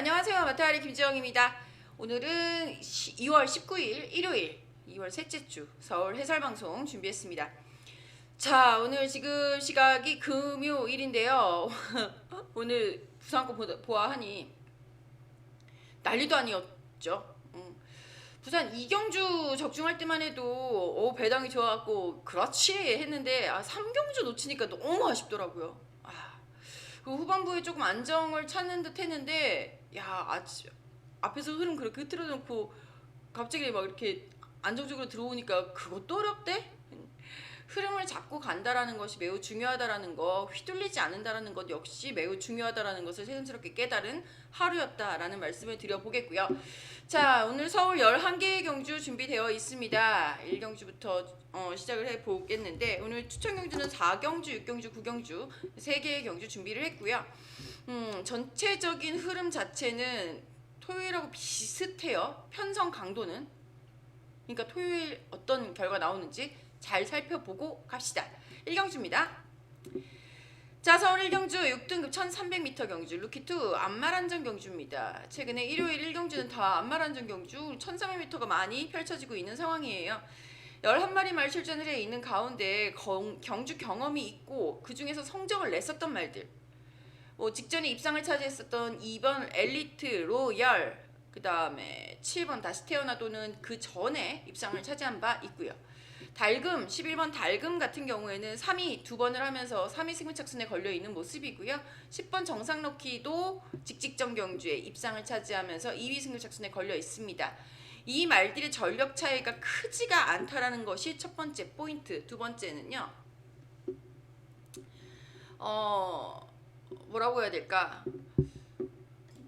안녕하세요. 마타리 김지영입니다. 오늘은 2월 19일 일요일 2월 셋째 주 서울 해설방송 준비했습니다. 자, 오늘 지금 시각이 금요일인데요. 오늘 부산권 보아하니 난리도 아니었죠. 부산 이경주 적중할 때만 해도 배당이 좋아갖고 그렇지 했는데 3경주 놓치니까 너무 아쉽더라고요. 그 후반부에 조금 안정을 찾는 듯 했는데 앞에서 흐름 그렇게 흐트러 놓고 갑자기 막 이렇게 안정적으로 들어오니까 그것도 어렵대? 흐름을 잡고 간다라는 것이 매우 중요하다라는 거, 휘둘리지 않는다라는 것 역시 매우 중요하다라는 것을 새삼스럽게 깨달은 하루였다라는 말씀을 드려보겠고요. 자, 오늘 서울 11개의 경주 준비되어 있습니다. 1경주부터 시작을 해보겠는데 오늘 추천 경주는 4경주, 6경주, 9경주 3개의 경주 준비를 했고요. 전체적인 흐름 자체는 토요일하고 비슷해요. 편성 강도는. 그러니까 토요일 어떤 결과 나오는지 잘 살펴보고 갑시다. 1경주입니다. 자, 서울 1경주 6등급 1300m 경주 루키2 안마란전 경주입니다. 최근에 일요일 1경주는 다 안마란전 경주 1300m가 많이 펼쳐지고 있는 상황이에요. 11마리 말 출전을 해 있는 가운데 경주 경험이 있고 그 중에서 성적을 냈었던 말들, 직전에 입상을 차지했었던 2번 엘리트 로열, 그 다음에 7번 다시 태어나도는 그 전에 입상을 차지한 바 있고요. 달금 11번 달금 같은 경우에는 3위 2번을 하면서 3위 승부착순에 걸려있는 모습이고요. 10번 정상럭키도 직직전 경주에 입상을 차지하면서 2위 승부착순에 걸려있습니다. 이 말들의 전력 차이가 크지가 않다라는 것이 첫 번째 포인트. 두 번째는요, 뭐라고 해야 될까,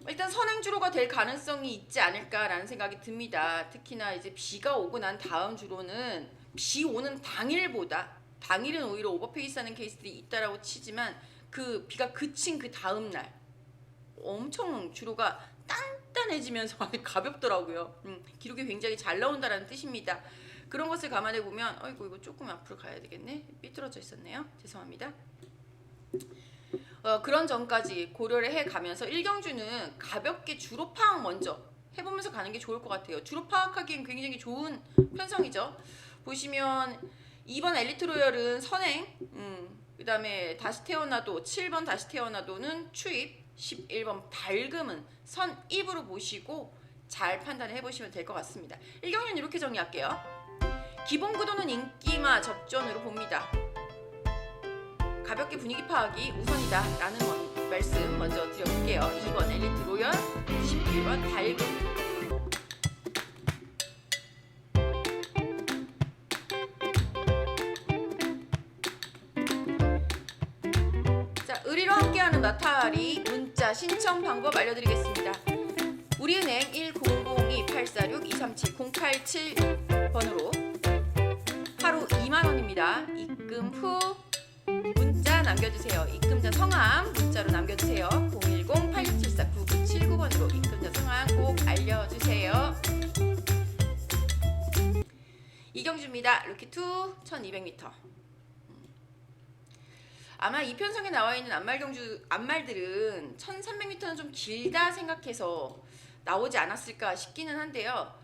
일단 선행주로가 될 가능성이 있지 않을까라는 생각이 듭니다. 특히나 이제 비가 오고 난 다음 주로는 비 오는 당일은 오히려 오버페이스하는 케이스들이 있다라고 치지만 그 비가 그친 그 다음 날 엄청 주로가 단단해지면서 아주 가볍더라고요. 기록이 굉장히 잘 나온다라는 뜻입니다. 그런 것을 감안해 보면 이거 조금 앞으로 가야 되겠네. 삐뚤어져 있었네요. 죄송합니다. 그런 점까지 고려를 해가면서 1경주는 가볍게 주로 파악 먼저 해보면서 가는 게 좋을 것 같아요. 주로 파악하기엔 굉장히 좋은 편성이죠. 보시면 2번 엘리트 로열은 선행, 그 다음에 다시 태어나도 7번 다시 태어나도는 추입, 11번 달금은 선입으로 보시고 잘 판단을 해보시면 될 것 같습니다. 1경주는 이렇게 정리할게요. 기본 구도는 인기마 접전으로 봅니다. 가볍게 분위기 파악이 우선이다 라는 말씀 먼저 드려볼게요. 2번 엘리트 로열, 11번 달금. 자, 의리로 함께하는 나타리 문자 신청 방법 알려드리겠습니다. 우리은행 1002846237087번으로 하루 2만원입니다. 입금 후 문자 남겨주세요. 입금자 성함 문자로 남겨주세요. 010-8674-9979번으로 입금자 성함 꼭 알려주세요. 이경주입니다. 루키2 1200m. 아마 이 편성에 나와 있는 안말들은 1300m는 좀 길다 생각해서 나오지 않았을까 싶기는 한데요.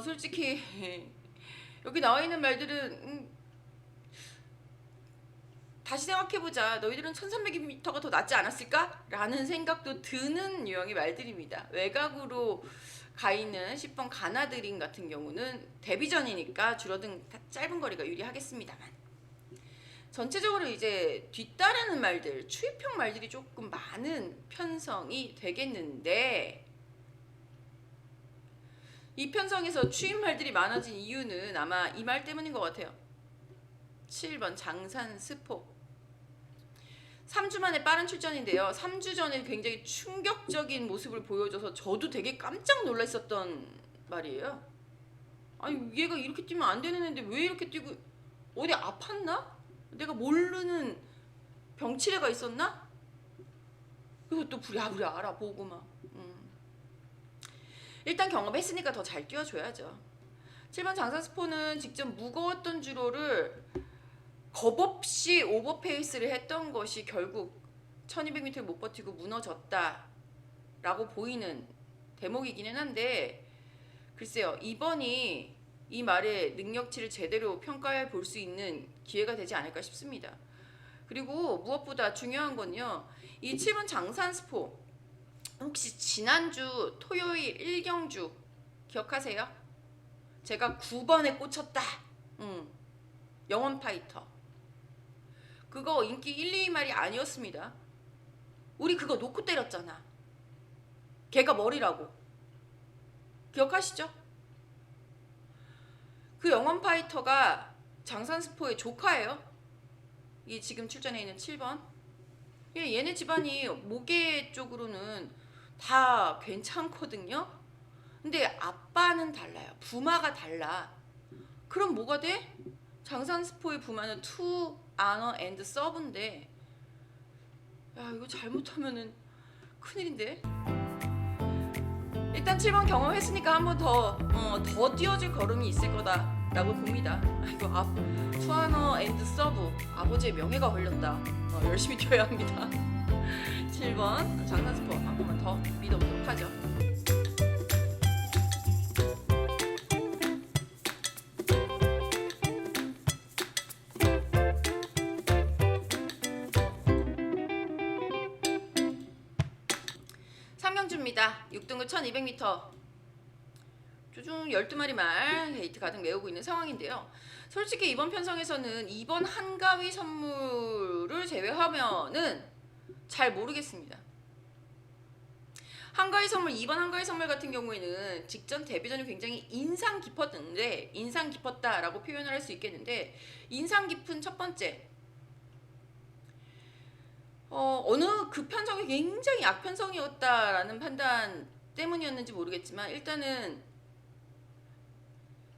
솔직히 여기 나와 있는 말들은 다시 생각해보자. 너희들은 1300m가 더 낫지 않았을까? 라는 생각도 드는 유형의 말들입니다. 외곽으로 가 있는 10번 가나드림 같은 경우는 데뷔전이니까 줄어든 짧은 거리가 유리하겠습니다만, 전체적으로 이제 뒤따르는 말들, 추입형 말들이 조금 많은 편성이 되겠는데, 이 편성에서 추입 말들이 많아진 이유는 아마 이 말 때문인 것 같아요. 7번 장산 스포. 3주 만에 빠른 출전인데요. 3주 전에 굉장히 충격적인 모습을 보여줘서 저도 되게 깜짝 놀랐었던 말이에요. 아니, 얘가 이렇게 뛰면 안 되는 애인데 왜 이렇게 뛰고, 어디 아팠나? 내가 모르는 병치레가 있었나? 그래서 또 부랴부랴 알아보고 막. 일단 경험했으니까 더 잘 뛰어줘야죠. 7번 장산스포는 직접 무거웠던 주로를 겁없이 오버페이스를 했던 것이 결국 1200m를 못 버티고 무너졌다 라고 보이는 대목이기는 한데, 글쎄요, 이번이 이 말의 능력치를 제대로 평가해 볼 수 있는 기회가 되지 않을까 싶습니다. 그리고 무엇보다 중요한 건요, 이 7번 장산스포, 혹시 지난주 토요일 1경주 기억하세요? 제가 9번에 꽂혔다. 영원 파이터. 그거 인기 1, 2말이 아니었습니다. 우리 그거 놓고 때렸잖아. 걔가 머리라고. 기억하시죠? 그 영원 파이터가 장산스포의 조카예요. 이 지금 출전해 있는 7번. 얘네 집안이 모계 쪽으로는 다 괜찮거든요. 근데 아빠는 달라요. 부마가 달라. 그럼 뭐가 돼? 장산스포의 부마는 투, 아너, 앤드 서브인데, 야, 이거 잘못하면은 큰일인데. 일단 7번 경험했으니까 한 번 더 뛰어질 걸음이 있을 거다라고 봅니다. 이거 투아너 앤드 서브, 아버지의 명예가 걸렸다. 열심히 뛰어야 합니다. 7번 장산스포 한 번만 더 믿어보도록 하죠. 삼경주입니다. 6등급 1200m. 주중 12마리 말 게이트 가득 메우고 있는 상황인데요. 솔직히 이번 편성에서는 이번 한가위 선물을 제외하면은 잘 모르겠습니다. 한가위 선물, 이번 한가위 선물 같은 경우에는 직전 데뷔전이 굉장히 인상 깊었는데, 인상 깊었다라고 표현을 할 수 있겠는데, 인상 깊은 첫 번째, 어느 그 편성이 굉장히 악편성이었다라는 판단 때문이었는지 모르겠지만, 일단은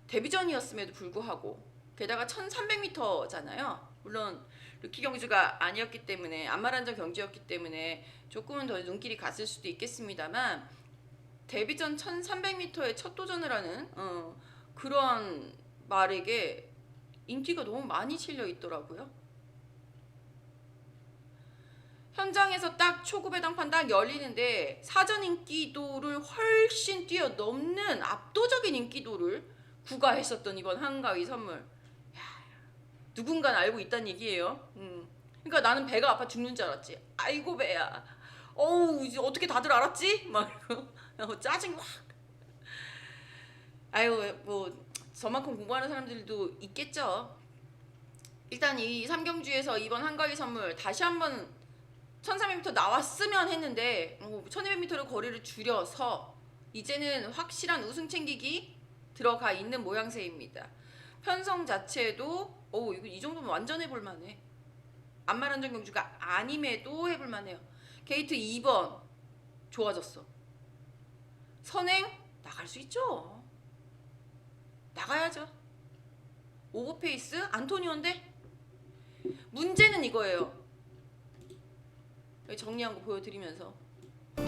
데뷔전이었음에도 불구하고, 게다가 1300m잖아요. 물론 루키 경주가 아니었기 때문에, 안마란전 경주였기 때문에 조금은 더 눈길이 갔을 수도 있겠습니다만, 데뷔전 1300m에 첫 도전을 하는 그런 말에게 인기가 너무 많이 실려 있더라고요. 현장에서 딱 초급배당판 딱 열리는데 사전 인기도를 훨씬 뛰어넘는 압도적인 인기도를 구가했었던 이번 한가위 선물. 야, 누군가는 알고 있다는 얘기예요. 그러니까 나는 배가 아파 죽는 줄 알았지. 아이고 배야. 어우, 이제 어떻게 다들 알았지? 막 이러고 짜증이 확. 아유, 뭐 저만큼 공부하는 사람들도 있겠죠. 일단 이 삼경주에서 이번 한가위 선물 다시 한번 1300m 나왔으면 했는데 1200m로 거리를 줄여서 이제는 확실한 우승 챙기기 들어가 있는 모양새입니다. 편성 자체도 이거 이 정도면 완전 해볼 만해. 안마란전 경주가 아님에도 해볼 만해요. 게이트 2번 좋아졌어. 선행 나갈 수 있죠. 나가야죠. 오버페이스 안토니오인데 문제는 이거예요. 정리한 거 보여드리면서 그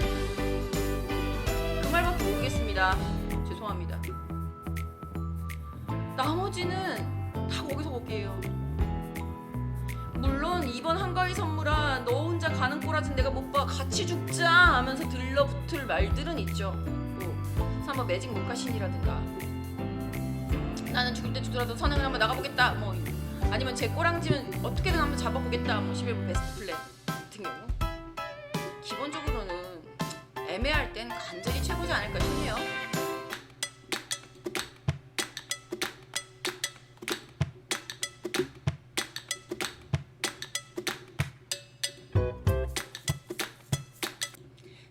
말밖에 모르겠습니다. 죄송합니다. 나머지는 다 거기서 거기에요. 물론 이번 한가위 선물아 너 혼자 가는 꼬라진 내가 못 봐 같이 죽자 하면서 들러붙을 말들은 있죠. 뭐 3번 매직 모카신이라든가 나는 죽을 때 죽더라도 선행을 한번 나가보겠다, 뭐 아니면 제 꼬랑지면 어떻게든 한번 잡아보겠다, 뭐 11번 베스트 플랜 같은 경우 기본적으로는 애매할 땐 간절히 최고지 않을까 싶네요.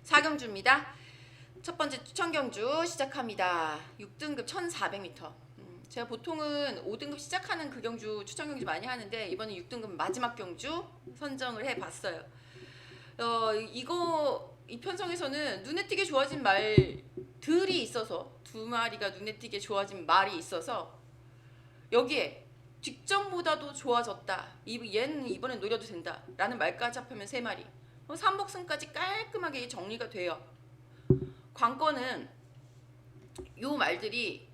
사경주입니다. 첫 번째 추천경주 시작합니다. 6등급 1400m. 제가 보통은 5등급 시작하는 그 경주 추천경주 많이 하는데 이번엔 6등급 마지막 경주 선정을 해봤어요. 이 편성에서는 눈에 띄게 좋아진 말들이 있어서, 두 마리가 눈에 띄게 좋아진 말이 있어서 여기에 뒷전보다도 좋아졌다, 얘는 이번엔 노려도 된다 라는 말까지 합하면 3마리, 삼복승까지 깔끔하게 정리가 돼요. 관건은 요 말들이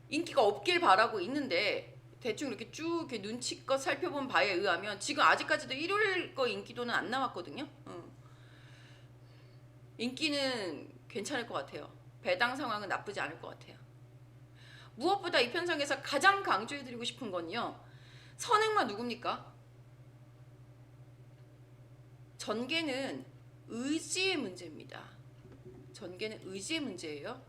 인기가 없길 바라고 있는데 대충 이렇게 쭉 이렇게 눈치껏 살펴본 바에 의하면 지금 아직까지도 1월 거 인기도는 안 나왔거든요. 인기는 괜찮을 것 같아요. 배당 상황은 나쁘지 않을 것 같아요. 무엇보다 이 편성에서 가장 강조해드리고 싶은 건요. 선행만 누굽니까? 전개는 의지의 문제입니다. 전개는 의지의 문제예요.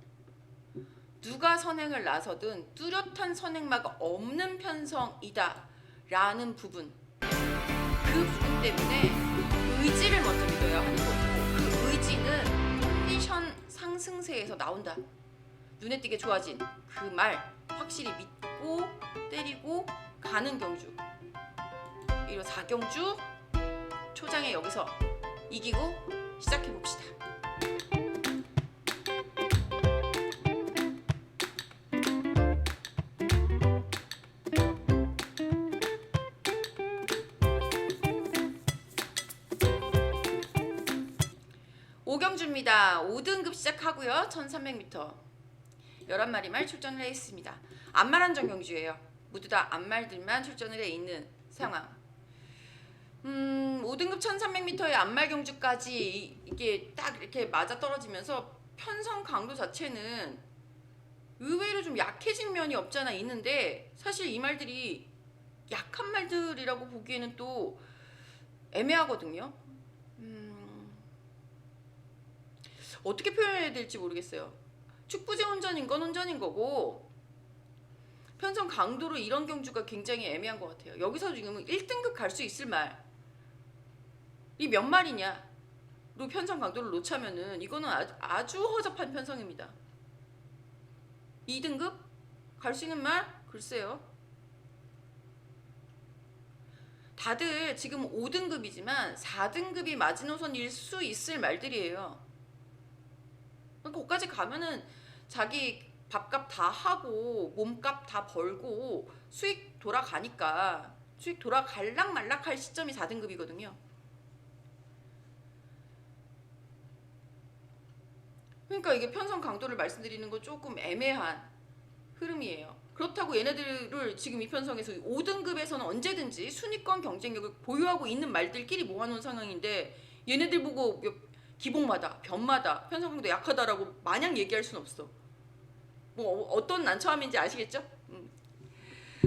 누가 선행을 나서든 뚜렷한 선행마가 없는 편성이다 라는 부분, 그 부분 때문에 의지를 먼저 믿어야 하는 거고, 그 의지는 컨디션 상승세에서 나온다. 눈에 띄게 좋아진 그 말 확실히 믿고 때리고 가는 경주, 이런 4경주 초장에 여기서 이기고 시작해봅시다. 오경주입니다. 5등급 시작하고요. 1300m 11마리 말 출전을 했습니다. 암말 한정 경주예요. 모두 다 암말들만 출전을 해 있는 상황. 5등급 1300m의 암말 경주까지 이게 딱 이렇게 맞아 떨어지면서 편성 강도 자체는 의외로 좀 약해진 면이 없잖아 있는데, 사실 이 말들이 약한 말들이라고 보기에는 또 애매하거든요. 어떻게 표현해야 될지 모르겠어요. 축부제 혼전인 건 혼전인 거고, 편성 강도로 이런 경주가 굉장히 애매한 것 같아요. 여기서 지금 1등급 갈 수 있을 말이 몇 마리냐로 편성 강도를 놓자면은 이거는 아주 허접한 편성입니다. 2등급 갈 수 있는 말? 글쎄요. 다들 지금 5등급이지만 4등급이 마지노선일 수 있을 말들이에요. 거기까지 가면은 자기 밥값 다 하고 몸값 다 벌고 수익 돌아가니까, 수익 돌아갈락 말락할 시점이 4등급이거든요. 그러니까 이게 편성 강도를 말씀드리는 건 조금 애매한 흐름이에요. 그렇다고 얘네들을 지금 이 편성에서 5등급에서는 언제든지 순위권 경쟁력을 보유하고 있는 말들끼리 모아놓은 상황인데, 얘네들 보고 기복마다 변마다 편성 강도 약하다라고 마냥 얘기할 순 없어. 뭐 어떤 난처함인지 아시겠죠?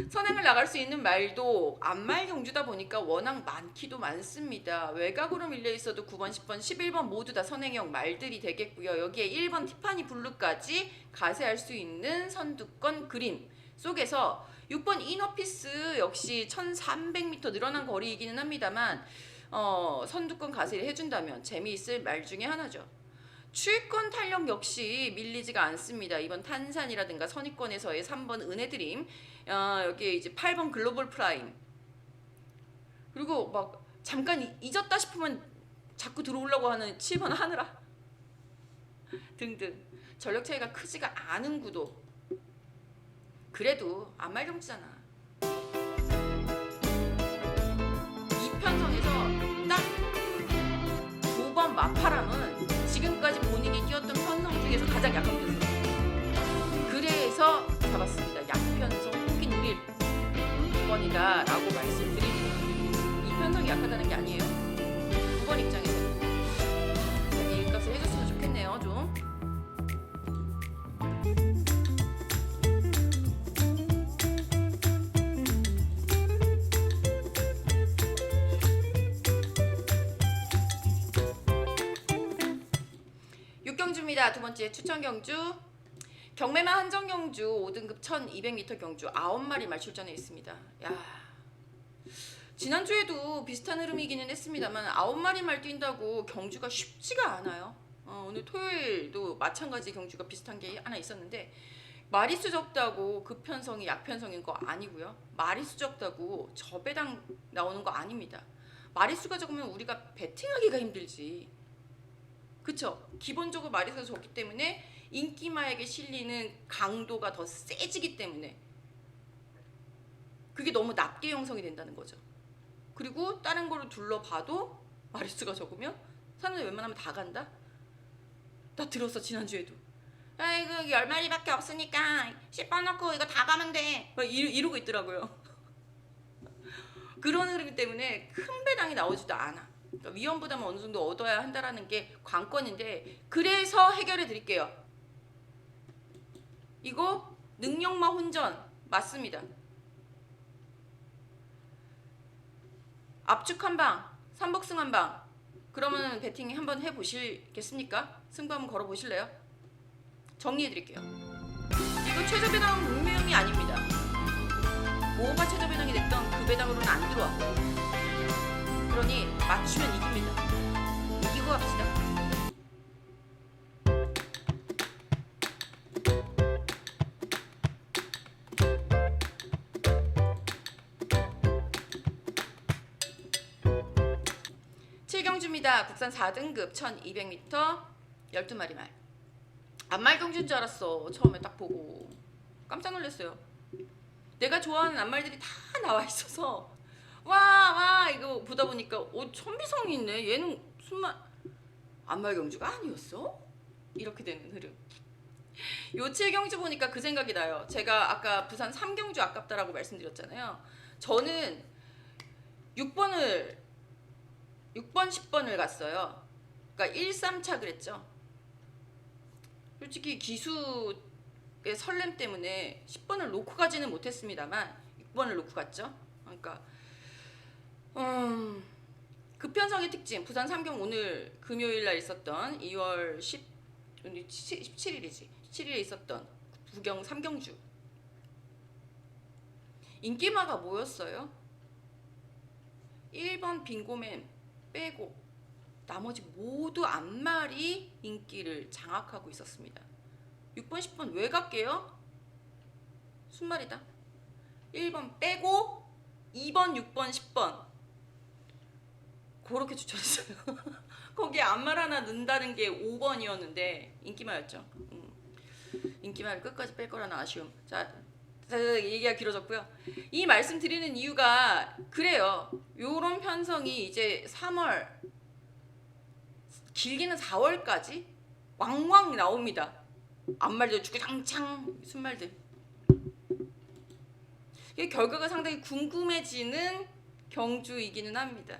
선행을 나갈 수 있는 말도 암말 경주다 보니까 워낙 많기도 많습니다. 외곽으로 밀려 있어도 9번, 10번, 11번 모두 다 선행형 말들이 되겠고요. 여기에 1번 티파니 블루까지 가세할 수 있는 선두권 그림 속에서 6번 이너피스 역시 1300m 늘어난 거리이기는 합니다만 선두권 가세를 해준다면 재미있을 말 중에 하나죠. 추위권 탄력 역시 밀리지가 않습니다. 이번 탄산이라든가 선위권에서의 3번 은혜드림, 여기에 이제 8번 글로벌 프라임, 그리고 막 잠깐 잊었다 싶으면 자꾸 들어오려고 하는 7번 하늘아 등등 전력 차이가 크지가 않은 구도. 그래도 암말 경주잖아. 이 편성에서 딱 5번 마파람은 지금까지 본인이 뛰었던 편성 중에서 가장 약한 편성. 그래서 잡았습니다. 약편성 혹은 누릴 9번이다 라고 말씀드립니다. 이 편성이 약하다는 게 아니에요. 9번 입장에서는 이 값을 해줬으면 좋겠네요. 좀. 경주입니다. 두 번째 추천 경주, 경매만 한정 경주 5등급 1200m 경주 9마리 말 출전해 있습니다. 야, 지난주에도 비슷한 흐름이기는 했습니다만 9마리 말 뛴다고 경주가 쉽지가 않아요. 오늘 토요일도 마찬가지 경주가 비슷한 게 하나 있었는데, 마리수 적다고 그 편성이 약편성인 거 아니고요. 마리수 적다고 저배당 나오는 거 아닙니다. 마리수가 적으면 우리가 배팅하기가 힘들지. 그쵸? 기본적으로 마리수가 적기 때문에 인기마에게 실리는 강도가 더 세지기 때문에 그게 너무 낮게 형성이 된다는 거죠. 그리고 다른 거를 둘러봐도 마리수가 적으면 사람들 웬만하면 다 간다? 나 들었어 지난주에도. 아이고 10마리밖에 없으니까 10번 넣고 이거 다 가면 돼 막 이러고 있더라고요. 그런 흐름 때문에 큰 배당이 나오지도 않아. 그러니까 위험 부담을 어느 정도 얻어야 한다라는 게 관건인데, 그래서 해결해 드릴게요. 이거 능력마 혼전 맞습니다. 압축 한방, 삼복승 한방. 그러면 배팅 한번 해보시겠습니까? 승부 한번 걸어보실래요? 정리해드릴게요. 이거 최저 배당 문명이 아닙니다. 뭐가 최저 배당이 됐던 그 배당으로는 안 들어왔고, 그러니 맞추면 이깁니다. 이기고 갑시다. 칠경주입니다. 국산 4등급 1200m 12마리 말. 암말경주인 줄 알았어. 처음에 딱 보고 깜짝 놀랐어요. 내가 좋아하는 암말들이 다 나와 있어서 와 이거 보다 보니까 천비성이 있네. 얘는 암말경주가 아니었어? 이렇게 되는 흐름. 요 7경주 보니까 그 생각이 나요. 제가 아까 부산 3경주 아깝다라고 말씀드렸잖아요. 저는 6번 10번을 갔어요. 그러니까 1, 3차 그랬죠. 솔직히 기수의 설렘 때문에 10번을 놓고 가지는 못했습니다만 6번을 놓고 갔죠. 그러니까 급편성의 특징, 부산 3경 오늘 금요일 날 있었던 2월 17일이지. 17일에 있었던 부경 3경주. 인기마가 뭐였어요? 1번 빙고맨 빼고 나머지 모두 암말이 인기를 장악하고 있었습니다. 6번, 10번 왜 갈게요? 순말이다. 1번 빼고 2번, 6번, 10번 그렇게 추천했어요. 거기에 암말 하나 넣는다는 게 5번이었는데 인기마였죠. 인기마를 끝까지 뺄 거라는 아쉬움. 자, 얘기가 길어졌고요. 이 말씀 드리는 이유가 그래요. 요런 편성이 이제 3월, 길게는 4월까지 왕왕 나옵니다. 암말들 주구장창 순말들. 이게 결과가 상당히 궁금해지는 경주이기는 합니다.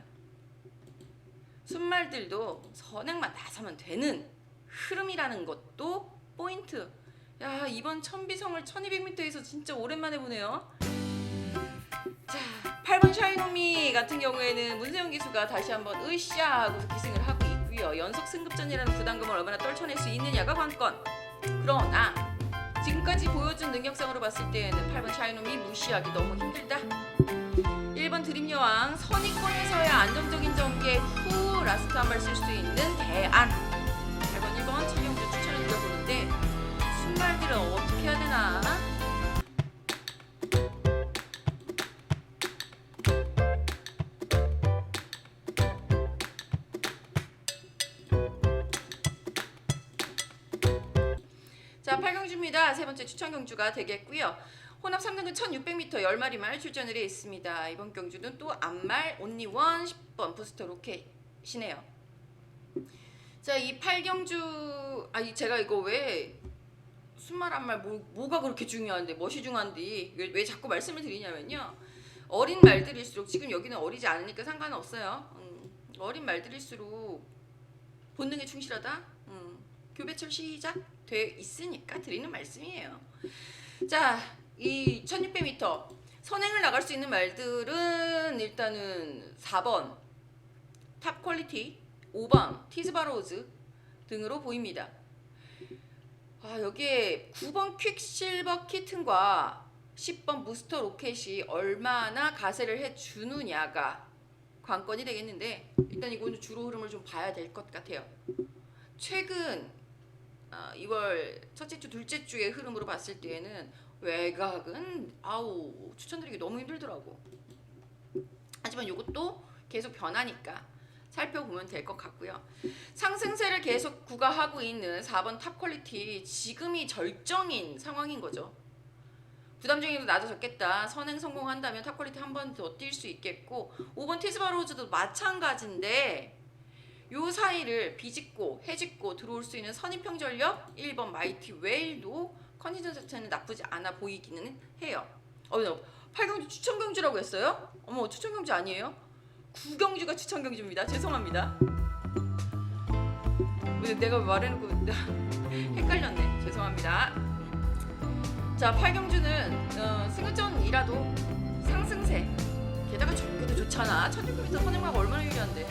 순말들도 선행만 나서면 되는 흐름이라는 것도 포인트. 야, 이번 천비성을 1200m에서 진짜 오랜만에 보네요. 자, 8번 샤이노미 같은 경우에는 문세영 기수가 다시 한번 으쌰 하고 기승을 하고 있고요. 연속 승급전이라는 부담감을 얼마나 떨쳐낼 수 있느냐가 관건. 그러나 지금까지 보여준 능력상으로 봤을 때에는 8번 샤이노미 무시하기 너무 힘들다. 1번 드림여왕 선의권에서야 안정적인 전개 후 라스트 한 발 쓸 수 있는 대안. 8번 1번 최경주 추천을 드려보는데 순말들은 어떻게 해야 되나? 자, 8경주입니다. 세 번째 추천 경주가 되겠고요. 혼합 3등급 1600m 10마리 말 출전을 해 있습니다. 이번 경주는 또 암말 온리원 10번 부스터 로켓이네요. 자, 이 8경주 제가 이거 왜 순말 암말 뭐가 그렇게 중요한데 멋이 중요한데 왜 자꾸 말씀을 드리냐면요. 어린 말들일수록 지금 여기는 어리지 않으니까 상관은 없어요. 어린 말들일수록 본능에 충실하다. 교배철 시작 돼 있으니까 드리는 말씀이에요. 자, 이 1600m 선행을 나갈 수 있는 말들은 일단은 4번 탑 퀄리티, 5번 티즈바로우즈 등으로 보입니다. 여기에 9번 퀵실버 키튼과 10번 부스터 로켓이 얼마나 가세를 해주느냐가 관건이 되겠는데, 일단 이거는 주로 흐름을 좀 봐야 될 것 같아요. 최근 2월 첫째 주, 둘째 주의 흐름으로 봤을 때에는 외곽은 추천드리기 너무 힘들더라고. 하지만 이것도 계속 변하니까 살펴보면 될 것 같고요. 상승세를 계속 구가하고 있는 4번 탑 퀄리티, 지금이 절정인 상황인 거죠. 부담중에도 낮아졌겠다. 선행 성공한다면 탑 퀄리티 한 번 더 뛸 수 있겠고, 5번 티즈바로우즈도 마찬가지인데 요 사이를 비집고 해집고 들어올 수 있는 선입형 전력 1번 마이티 웨일도 컨디션 자체는 나쁘지 않아 보이기는 해요. 8경주 추천 경주라고 했어요? 어머, 추천 경주 아니에요? 구경주가 추천 경주입니다. 죄송합니다. 왜 내가 말해놓고 헷갈렸네. 죄송합니다. 자, 8경주는 승급전이라도 상승세. 게다가 전개도 좋잖아. 1600m 선행마가 얼마나 유리한데.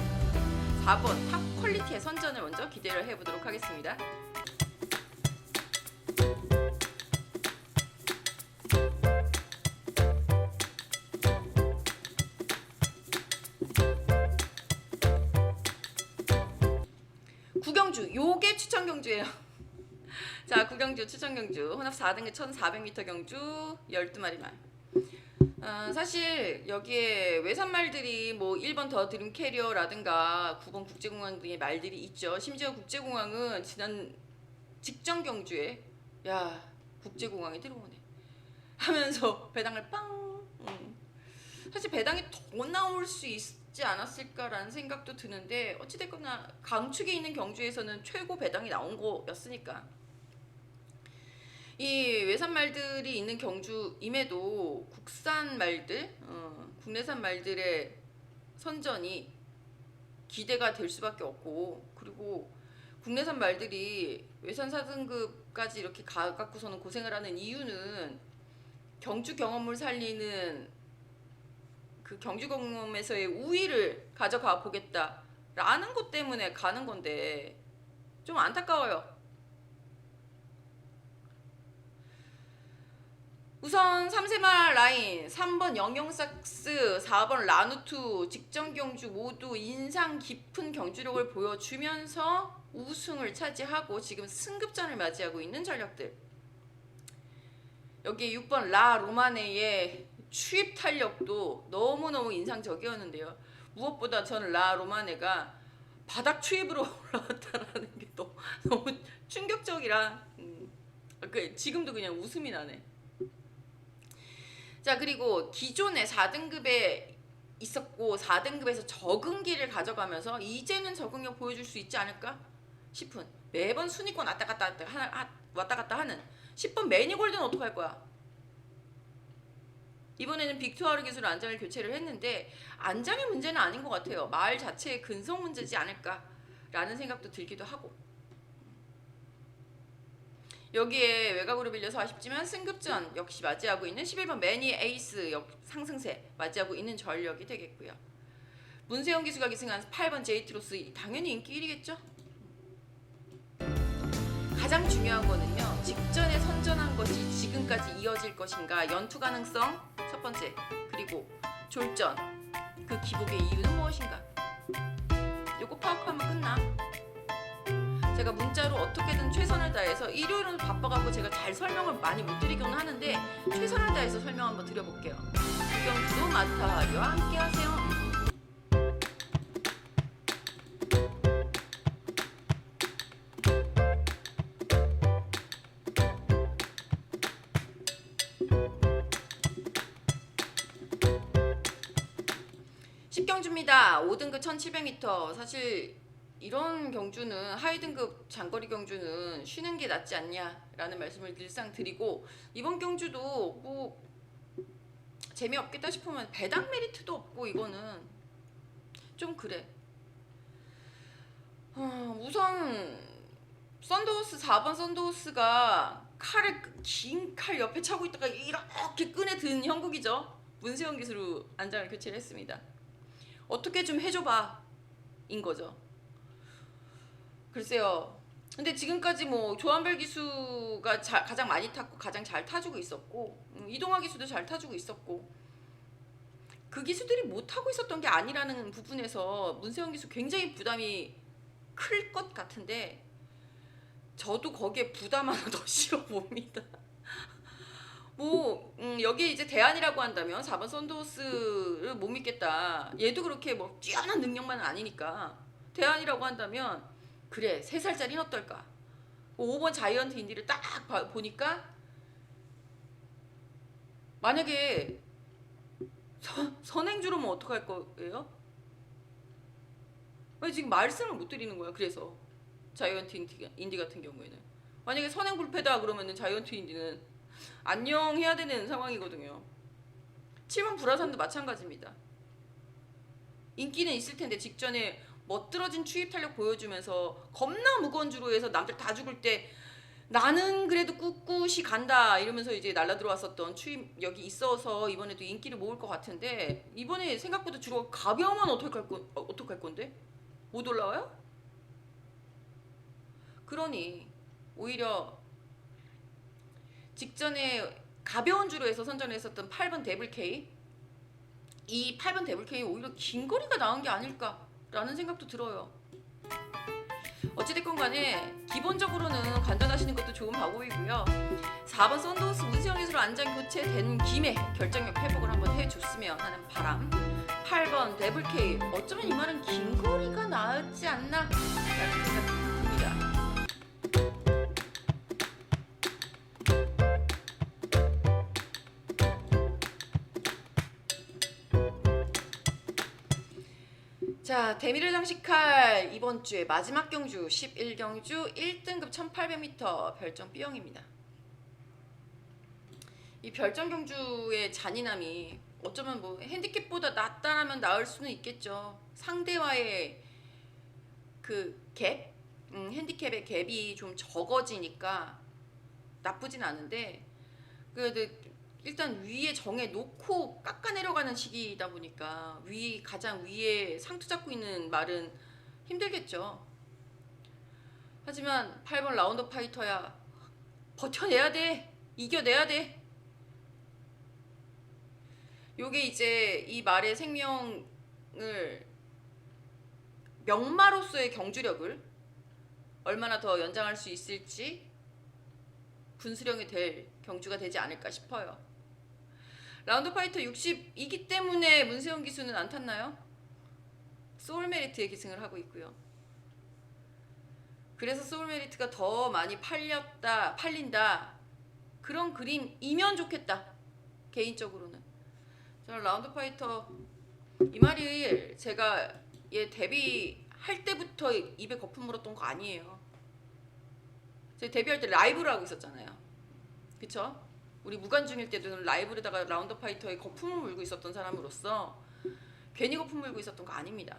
4번 탑 퀄리티의 선전을 먼저 기대를 해보도록 하겠습니다. 구경주, 요게 추천 경주예요. 자, 구경주 추천 경주 혼합 4등급 1400m 경주 12마리만. 사실 여기에 외산말들이 뭐 1번 더 드림 캐리어라든가 9번 국제공항 등의 말들이 있죠. 심지어 국제공항은 지난 직전 경주에 야, 국제공항이 들어오네 하면서 배당을 빵. 사실 배당이 더 나올 수 있지 않았을까라는 생각도 드는데 어찌됐거나 강축에 있는 경주에서는 최고 배당이 나온 거였으니까. 이 외산 말들이 있는 경주임에도 국산 말들, 국내산 말들의 선전이 기대가 될 수밖에 없고, 그리고 국내산 말들이 외산 4등급까지 이렇게 가갖고서는 고생을 하는 이유는 경주 경험을 살리는 그 경주 경험에서의 우위를 가져가 보겠다라는 것 때문에 가는 건데 좀 안타까워요. 우선 3세마 라인 3번 영영삭스 4번 라누투 직전 경주 모두 인상 깊은 경주력을 보여주면서 우승을 차지하고 지금 승급전을 맞이하고 있는 전력들. 여기에 6번 라 로마네의 추입 탄력도 너무너무 인상적이었는데요. 무엇보다 저는 라 로마네가 바닥 추입으로 올라왔다는 게 너무 충격적이라 지금도 그냥 웃음이 나네. 자, 그리고 기존에 4등급에 있었고 4등급에서 적응기를 가져가면서 이제는 적응력 보여줄 수 있지 않을까 싶은, 매번 순위권 왔다 갔다 하는 10번 매니골드는 어떡할 거야. 이번에는 빅투아르 기술 안장을 교체를 했는데 안장의 문제는 아닌 것 같아요. 말 자체의 근성 문제지 않을까라는 생각도 들기도 하고. 여기에 외곽으로 빌려서 아쉽지만 승급전 역시 맞이하고 있는 11번 매니 에이스 상승세 맞이하고 있는 전력이 되겠고요. 문세영 기수가 기승한 8번 제이트로스 당연히 인기 1위겠죠. 가장 중요한 거는요, 직전에 선전한 것이 지금까지 이어질 것인가, 연투 가능성 첫 번째, 그리고 졸전, 그 기복의 이유는 무엇인가. 요거 파악하면 끝나. 제가 문자로 어떻게든 최선을 다해서, 일요일은 바빠갖고 제가 잘 설명을 많이 못 드리곤 하는데 최선을 다해서 설명 한번 드려볼게요. 구경주도 마타하리와 함께 하세요. 경주입니다. 5등급 1700m. 사실 이런 경주는 하이등급 장거리 경주는 쉬는 게 낫지 않냐라는 말씀을 늘상 드리고, 이번 경주도 뭐 재미없겠다 싶으면 배당 메리트도 없고 이거는 좀 그래. 우선 썬더호스 4번 썬더호스가 칼을 긴 칼 옆에 차고 있다가 이렇게 끈에 든 형국이죠. 문세영 기수로 안장을 교체를 했습니다. 어떻게 좀 해줘봐 인 거죠. 글쎄요. 근데 지금까지 뭐 조한별 기수가 가장 많이 탔고 가장 잘 타주고 있었고, 이동화 기수도 잘 타주고 있었고, 그 기수들이 못 타고 있었던 게 아니라는 부분에서 문세영 기수 굉장히 부담이 클 것 같은데, 저도 거기에 부담 하나 더 실어 봅니다. 뭐 여기에 이제 대안이라고 한다면 4번 썬더호스를 못 믿겠다. 얘도 그렇게 뭐 뛰어난 능력만은 아니니까 대안이라고 한다면 그래 3살짜리는 어떨까. 5번 자이언트 인디를 딱 보니까 만약에 선행주로면 어떡할 거예요? 왜 지금 말씀을 못 드리는 거야. 그래서 자이언트 인디 같은 경우에는 만약에 선행 불패다 그러면은 자이언트 인디는 안녕 해야 되는 상황이거든요. 7번 불화산도 마찬가지입니다. 인기는 있을 텐데 직전에 멋들어진 추입 탄력 보여주면서 겁나 무거운 주로 해서 남들 다 죽을 때 나는 그래도 꿋꿋이 간다 이러면서 이제 날라 들어왔었던 추입력이 있어서 이번에도 인기를 모을 것 같은데, 이번에 생각보다 주로 가벼우면 어떡할 건데? 못 올라와요? 그러니 오히려 직전에 가벼운 주로 해서 선전했었던 8번 데블 K, 이 8번 데블 K 오히려 긴 거리가 나은 게 아닐까라는 생각도 들어요. 어찌됐건 간에 기본적으로는 간단하시는 것도 좋은 방법이고요. 4번 썬더스 문세영 기수로 안장 교체된 김에 결정력 회복을 한번 해줬으면 하는 바람. 8번 데블 K, 어쩌면 이 말은 긴 거리가 나았지 않나 라는 생각이 듭니다. 자, 대미를 장식할 이번 주의 마지막 경주 11경주 1등급 1800m 별정 B형입니다. 이 별정 경주의 잔인함이 어쩌면 뭐 핸디캡보다 낫다라면 나을 수는 있겠죠. 상대와의 그 갭, 핸디캡의 갭이 좀 적어지니까 나쁘진 않은데, 그래도 일단 위에 정해 놓고 깎아 내려가는 시기이다 보니까 가장 위에 상투 잡고 있는 말은 힘들겠죠. 하지만 8번 라운드 파이터야, 버텨내야 돼. 이겨내야 돼. 요게 이제 이 말의 생명을, 명마로서의 경주력을 얼마나 더 연장할 수 있을지 분수령이 될 경주가 되지 않을까 싶어요. 라운드 파이터 60이기 때문에 문세영 기수는 안 탔나요? 소울메리트에 기승을 하고 있고요. 그래서 소울메리트가 더 많이 팔린다 그런 그림이면 좋겠다, 개인적으로는. 저는 라운드 파이터 이 말이 제가 얘 데뷔할 때부터 입에 거품 물었던 거 아니에요. 제가 데뷔할 때 라이브를 하고 있었잖아요. 그쵸? 우리 무관중일 때도 라이브에다가 라운드 파이터에 거품을 물고 있었던 사람으로서 괜히 거품 물고 있었던 거 아닙니다.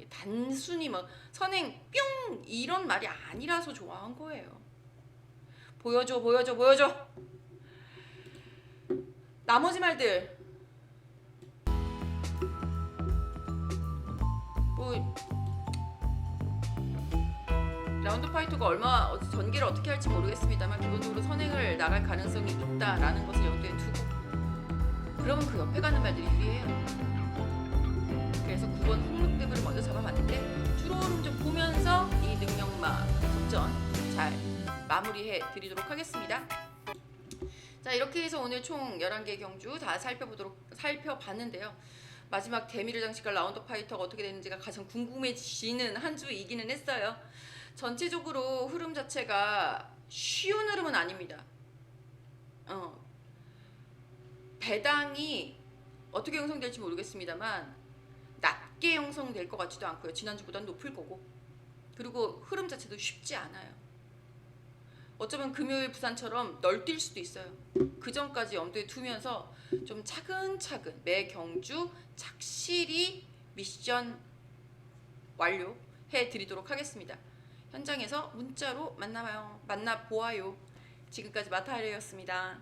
단순히 뭐 선행 뿅 이런 말이 아니라서 좋아한 거예요. 보여줘 보여줘 보여줘. 나머지 말들 뭐 라운드 파이터가 얼마 전개를 어떻게 할지 모르겠습니다만 기본적으로 선행을 나갈 가능성이 있다라는 것을 염두에 두고, 그러면 그 옆에 가는 말들이 유리해요. 그래서 9번 흑록대부를 먼저 잡아봤는데 주로를 좀 보면서 이 능력마 접전 잘 마무리해 드리도록 하겠습니다. 자, 이렇게 해서 오늘 총 11개 경주 다 살펴봤는데요. 마지막 대미를 장식할 라운드 파이터가 어떻게 되는지가 가장 궁금해지는 한 주이기는 했어요. 전체적으로 흐름 자체가 쉬운 흐름은 아닙니다. 배당이 어떻게 형성될지 모르겠습니다만 낮게 형성될 것 같지도 않고요. 지난주보다는 높을 거고, 그리고 흐름 자체도 쉽지 않아요. 어쩌면 금요일 부산처럼 널뛸 수도 있어요. 그 전까지 염두에 두면서 좀 차근차근 매 경주 착실히 미션 완료해 드리도록 하겠습니다. 현장에서 문자로 만나보아요. 지금까지 마타하리였습니다.